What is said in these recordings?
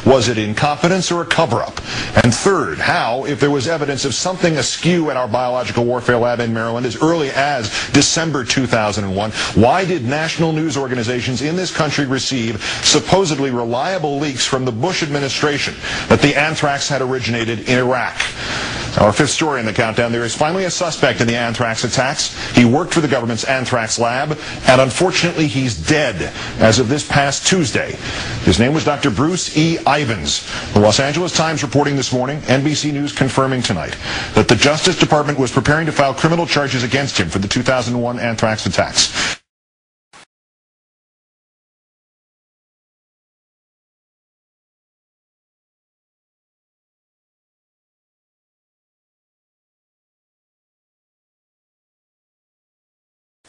Was it incompetence or a cover-up? And third, how, if there was evidence of something askew at our biological warfare lab in Maryland as early as December 2001, why did national news organizations in this country receive supposedly reliable leaks from the Bush administration that the anthrax had originated in Iraq? Our fifth story in the countdown, there is finally a suspect in the anthrax attacks. He worked for the government's anthrax lab, and unfortunately he's dead as of this past Tuesday. His name was Dr. Bruce E. Ivins. The Los Angeles Times reporting this morning, NBC News confirming tonight, that the Justice Department was preparing to file criminal charges against him for the 2001 anthrax attacks.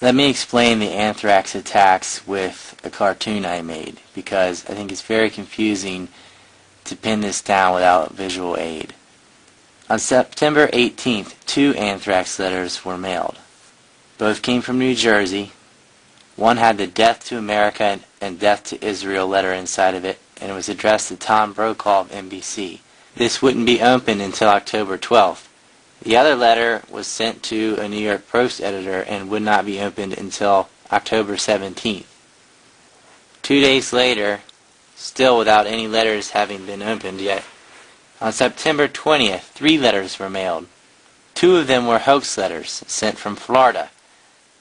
Let me explain the anthrax attacks with a cartoon I made, because I think it's very confusing to pin this down without visual aid. On September 18th, 2 anthrax letters were mailed. Both came from New Jersey. One had the Death to America and Death to Israel letter inside of it, and it was addressed to Tom Brokaw of NBC. This wouldn't be opened until October 12th. The other letter was sent to a New York Post editor and would not be opened until October 17th. 2 days later, still without any letters having been opened yet, on September 20th, 3 letters were mailed. 2 of them were hoax letters sent from Florida.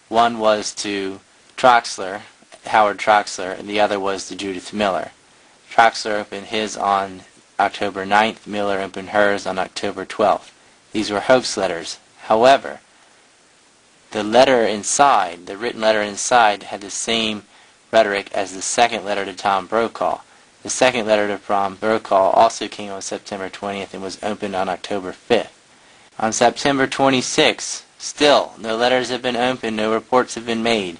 One was to Troxler, Howard Troxler, and the other was to Judith Miller. Troxler opened his on October 9th, Miller opened hers on October 12th. These were hoax letters. However, the letter inside, the written letter inside, had the same rhetoric as the second letter to Tom Brokaw. The second letter to Tom Brokaw also came on September 20th and was opened on October 5th. On September 26th, still, no letters have been opened, no reports have been made.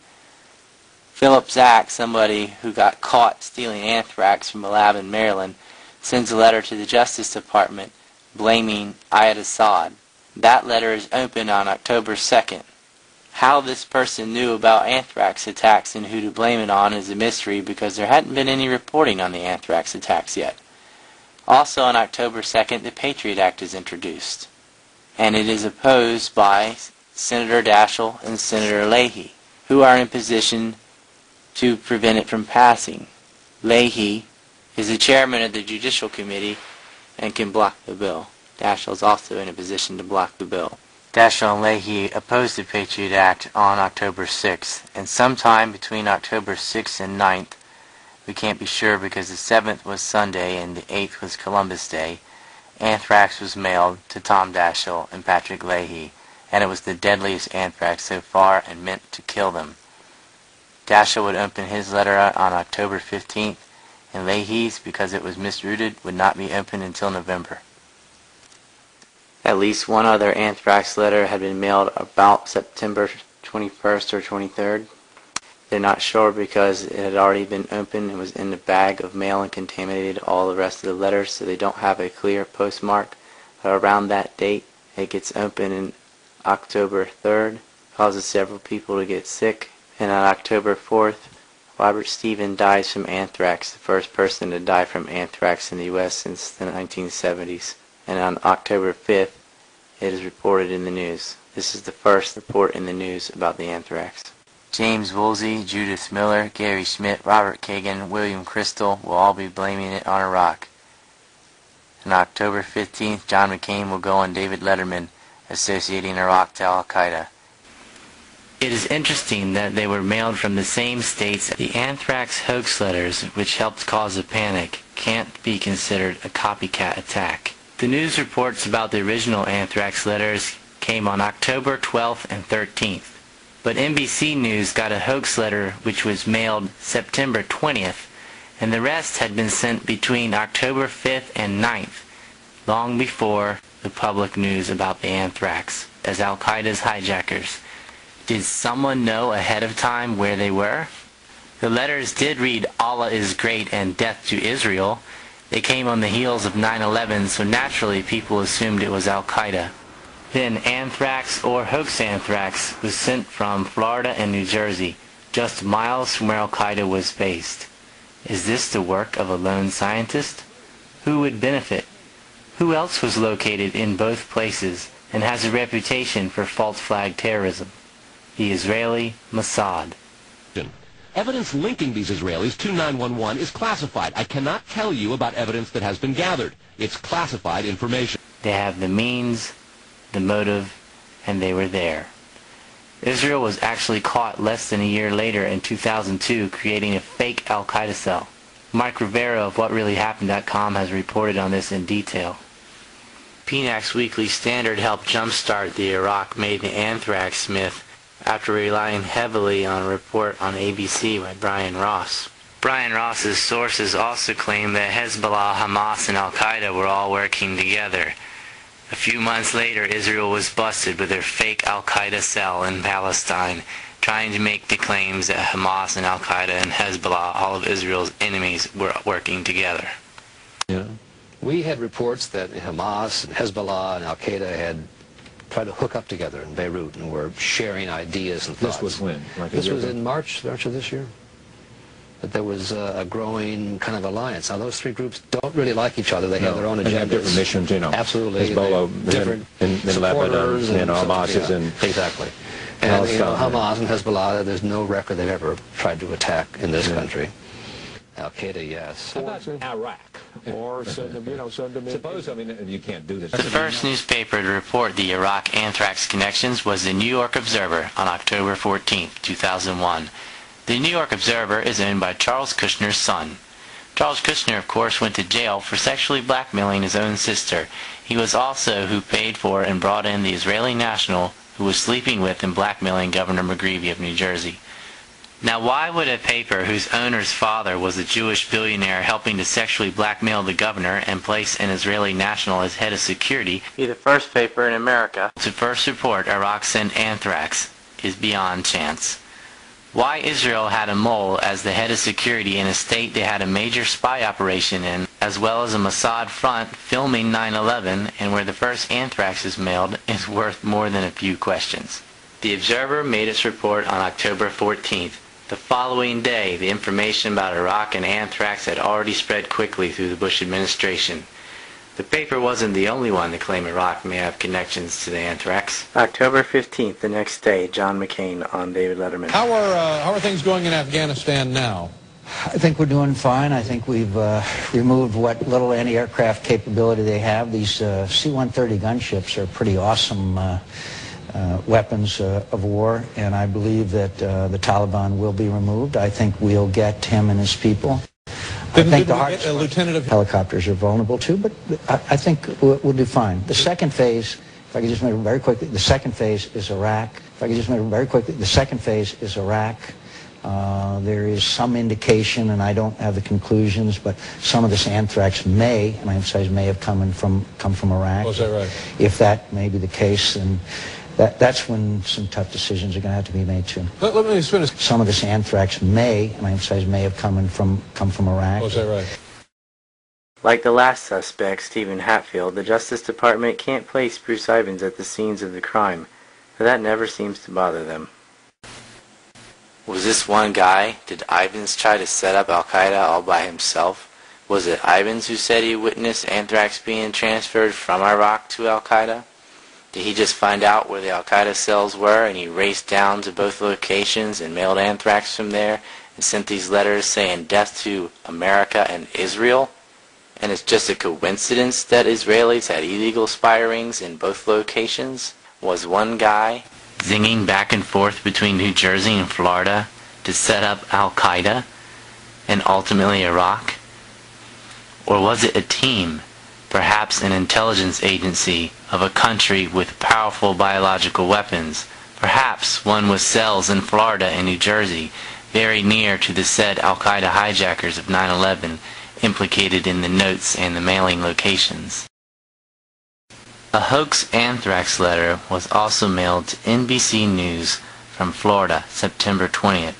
Philip Zach, somebody who got caught stealing anthrax from a lab in Maryland, sends a letter to the Justice Department blaming Ayad Assad. That letter is opened on October 2nd. How this person knew about anthrax attacks and who to blame it on is a mystery, because there hadn't been any reporting on the anthrax attacks yet. Also on October 2nd, the Patriot Act is introduced, and it is opposed by Senator Daschle and Senator Leahy, who are in position to prevent it from passing. Leahy is the chairman of the Judicial Committee and can block the bill. Daschle is also in a position to block the bill. Daschle and Leahy opposed the Patriot Act on October 6th, and sometime between October 6th and 9th, we can't be sure because the 7th was Sunday and the 8th was Columbus Day, anthrax was mailed to Tom Daschle and Patrick Leahy, and it was the deadliest anthrax so far and meant to kill them. Daschle would open his letter on October 15th, and Leahy's, because it was misrouted, would not be opened until November. At least one other anthrax letter had been mailed about September 21st or 23rd. They're not sure because it had already been opened and was in the bag of mail and contaminated all the rest of the letters, so they don't have a clear postmark. But around that date, it gets opened in October 3rd, causes several people to get sick, and on October 4th, Robert Stephen dies from anthrax, the first person to die from anthrax in the U.S. since the 1970s. And on October 5th, it is reported in the news. This is the first report in the news about the anthrax. James Woolsey, Judith Miller, Gary Schmidt, Robert Kagan, William Crystal will all be blaming it on Iraq. On October 15th, John McCain will go on David Letterman, associating Iraq to Al-Qaeda. It is interesting that they were mailed from the same states. The anthrax hoax letters, which helped cause a panic, can't be considered a copycat attack. The news reports about the original anthrax letters came on October 12th and 13th, but NBC News got a hoax letter which was mailed September 20th, and the rest had been sent between October 5th and 9th, long before the public news about the anthrax, as Al-Qaeda's hijackers. Did someone know ahead of time where they were? The letters did read Allah is great and death to Israel. They came on the heels of 9/11, so naturally people assumed it was Al-Qaeda. Then anthrax or hoax anthrax was sent from Florida and New Jersey, just miles from where Al-Qaeda was based. Is this the work of a lone scientist? Who would benefit? Who else was located in both places and has a reputation for false flag terrorism? The Israeli Mossad. Evidence linking these Israelis to 911 is classified. I cannot tell you about evidence that has been gathered. It's classified information. They have the means, the motive, and they were there. Israel was actually caught less than a year later in 2002 creating a fake al-Qaeda cell. Mike Rivera of WhatReallyHappened.com has reported on this in detail. PNAC's Weekly Standard helped jumpstart the Iraq-made anthrax myth after relying heavily on a report on ABC by Brian Ross. Brian Ross's sources also claim that Hezbollah, Hamas, and Al-Qaeda were all working together. A few months later, Israel was busted with their fake Al-Qaeda cell in Palestine, trying to make the claims that Hamas and Al-Qaeda and Hezbollah, all of Israel's enemies, were working together. Yeah. We had reports that Hamas and Hezbollah and Al-Qaeda had tried to hook up together in Beirut and were sharing ideas and thoughts. This was when? This was in March of this year. That there was a growing kind of alliance. Now, those three groups don't really like each other. They have their own agendas. They have different missions, you know. Absolutely. Hezbollah different in Lebanon, and Hamas is in... Exactly. And Hamas and Hezbollah, there's no record they've ever tried to attack in this country. Al-Qaeda, yes. How about Iraq? Or, suppose, I mean, you can't do this. The first newspaper to report the Iraq anthrax connections was the New York Observer on October 14, 2001. The New York Observer is owned by Charles Kushner's son. Charles Kushner, of course, went to jail for sexually blackmailing his own sister. He was also who paid for and brought in the Israeli national who was sleeping with and blackmailing Governor McGreevey of New Jersey. Now, why would a paper whose owner's father was a Jewish billionaire helping to sexually blackmail the governor and place an Israeli national as head of security be the first paper in America to first report Iraq sent anthrax is beyond chance. Why Israel had a mole as the head of security in a state they had a major spy operation in, as well as a Mossad front filming 9/11 and where the first anthrax is mailed, is worth more than a few questions. The Observer made its report on October 14th. The following day, the information about Iraq and anthrax had already spread quickly through the Bush administration. The paper wasn't the only one to claim Iraq may have connections to the anthrax. October 15th, the next day, John McCain on David Letterman. How are things going in Afghanistan now? I think we're doing fine. I think we've removed what little anti-aircraft capability they have. These C-130 gunships are pretty awesome weapons of war, and I believe that the Taliban will be removed. I think we'll get him and his people. I think the helicopters are vulnerable too, but I think we'll do fine. The second phase, if I could just make it very quickly, the second phase is Iraq. If I could just make it very quickly, the second phase is Iraq. There is some indication, and I don't have the conclusions, but some of this anthrax may, and I emphasize may, have come from Iraq. Oh, is that right? If that may be the case, then that's when some tough decisions are going to have to be made too. Let me just finish. Some of this anthrax may, and I emphasize may, have come from Iraq. Oh, is that right? Like the last suspect, Stephen Hatfield, the Justice Department can't place Bruce Ivins at the scenes of the crime, but that never seems to bother them. Was this one guy? Did Ivins try to set up Al-Qaeda all by himself? Was it Ivins who said he witnessed anthrax being transferred from Iraq to Al-Qaeda? Did he just find out where the Al-Qaeda cells were and he raced down to both locations and mailed anthrax from there and sent these letters saying death to America and Israel? And it's just a coincidence that Israelis had illegal spy rings in both locations? Was one guy zinging back and forth between New Jersey and Florida to set up Al-Qaeda and ultimately Iraq? Or was it a team, perhaps an intelligence agency of a country with powerful biological weapons, perhaps one with cells in Florida and New Jersey, very near to the said Al-Qaeda hijackers of 9/11 implicated in the notes and the mailing locations? A hoax anthrax letter was also mailed to NBC News from Florida, September 20th,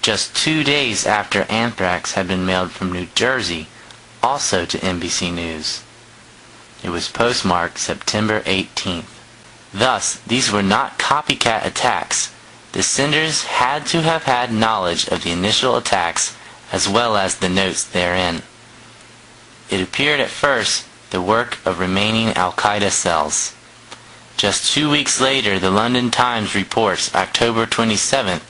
just 2 days after anthrax had been mailed from New Jersey, also to NBC News. It was postmarked September 18th. Thus, these were not copycat attacks. The senders had to have had knowledge of the initial attacks as well as the notes therein. It appeared at first the work of remaining al-Qaeda cells. Just 2 weeks later, the London Times reports, October 27th,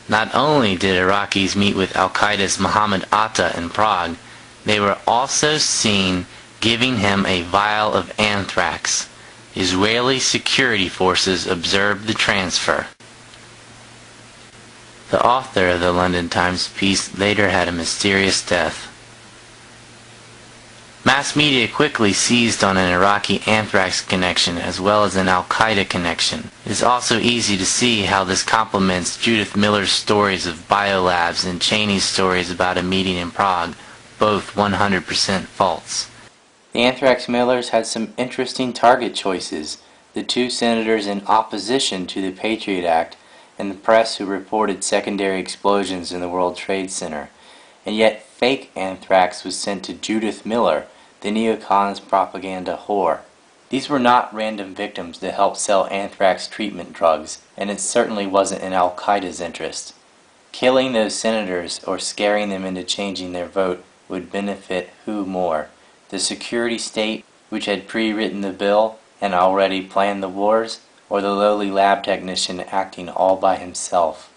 not only did Iraqis meet with al-Qaeda's Mohammed Atta in Prague, they were also seen giving him a vial of anthrax. Israeli security forces observed the transfer. The author of the London Times piece later had a mysterious death. Mass media quickly seized on an Iraqi anthrax connection as well as an al-Qaeda connection. It is also easy to see how this complements Judith Miller's stories of biolabs and Cheney's stories about a meeting in Prague, both 100% false. The anthrax Millers had some interesting target choices. The two senators in opposition to the Patriot Act and the press who reported secondary explosions in the World Trade Center. And yet fake anthrax was sent to Judith Miller, the neocon's propaganda whore. These were not random victims to help sell anthrax treatment drugs, and it certainly wasn't in al-Qaeda's interest. Killing those senators or scaring them into changing their vote would benefit who more? The security state, which had pre-written the bill and already planned the wars, or the lowly lab technician acting all by himself?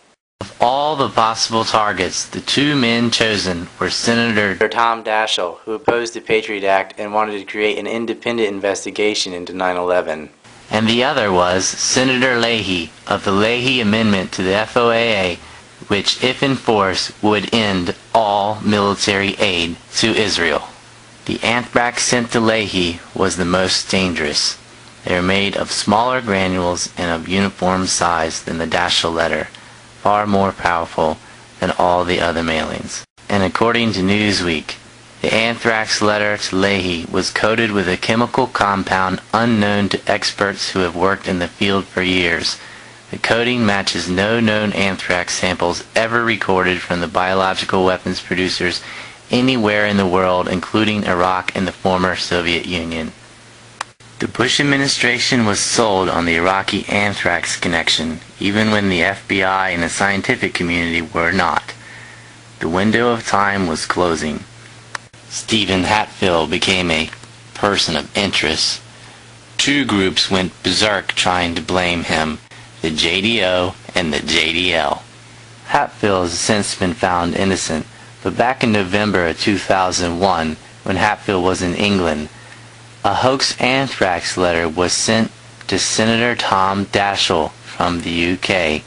Of all the possible targets, the two men chosen were Senator Tom Daschle, who opposed the Patriot Act and wanted to create an independent investigation into 9/11. And the other was Senator Leahy of the Leahy Amendment to the FOAA, which, if enforced, would end all military aid to Israel. The anthrax sent to Leahy was the most dangerous. They were made of smaller granules and of uniform size than the Daschle letter, far more powerful than all the other mailings. And according to Newsweek, the anthrax letter to Leahy was coated with a chemical compound unknown to experts who have worked in the field for years. The coating matches no known anthrax samples ever recorded from the biological weapons producers anywhere in the world, including Iraq and the former Soviet Union. The Bush administration was sold on the Iraqi anthrax connection, even when the FBI and the scientific community were not. The window of time was closing. Stephen Hatfield became a person of interest. Two groups went berserk trying to blame him, the JDO and the JDL. Hatfield has since been found innocent, but back in November of 2001, when Hatfield was in England, a hoax anthrax letter was sent to Senator Tom Daschle from the UK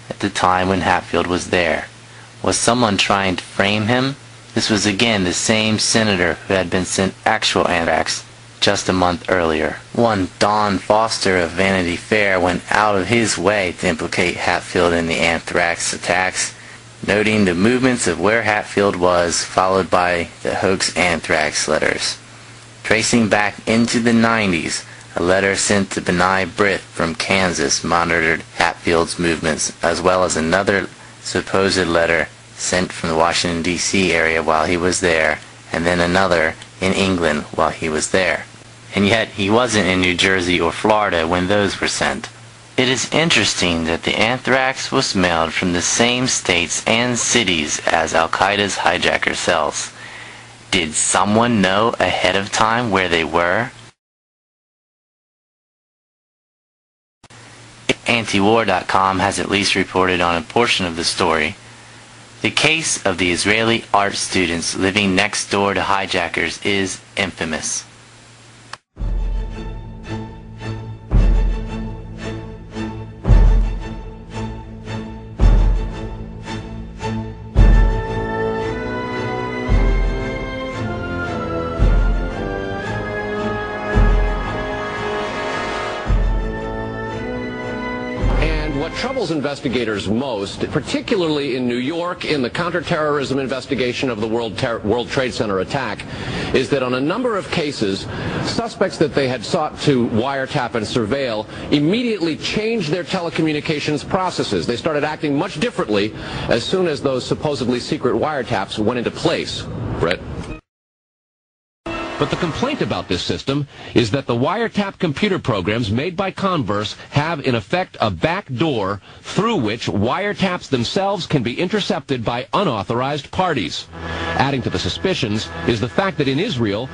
at the time when Hatfield was there. Was someone trying to frame him? This was again the same senator who had been sent actual anthrax just a month earlier. One Don Foster of Vanity Fair went out of his way to implicate Hatfield in the anthrax attacks, noting the movements of where Hatfield was, followed by the hoax anthrax letters. Tracing back into the 90s, a letter sent to Benai Britt from Kansas monitored Hatfield's movements, as well as another supposed letter sent from the Washington, D.C. area while he was there, and then another in England while he was there. And yet he wasn't in New Jersey or Florida when those were sent. It is interesting that the anthrax was mailed from the same states and cities as al-Qaeda's hijacker cells. Did someone know ahead of time where they were? Antiwar.com has at least reported on a portion of the story. The case of the Israeli art students living next door to hijackers is infamous. What troubles investigators most, particularly in New York in the counterterrorism investigation of the World Trade Center attack, is that on a number of cases, suspects that they had sought to wiretap and surveil immediately changed their telecommunications processes. They started acting much differently as soon as those supposedly secret wiretaps went into place. Brett? But the complaint about this system is that the wiretap computer programs made by Converse have in effect a back door through which wiretaps themselves can be intercepted by unauthorized parties. Adding to the suspicions is the fact that in Israel,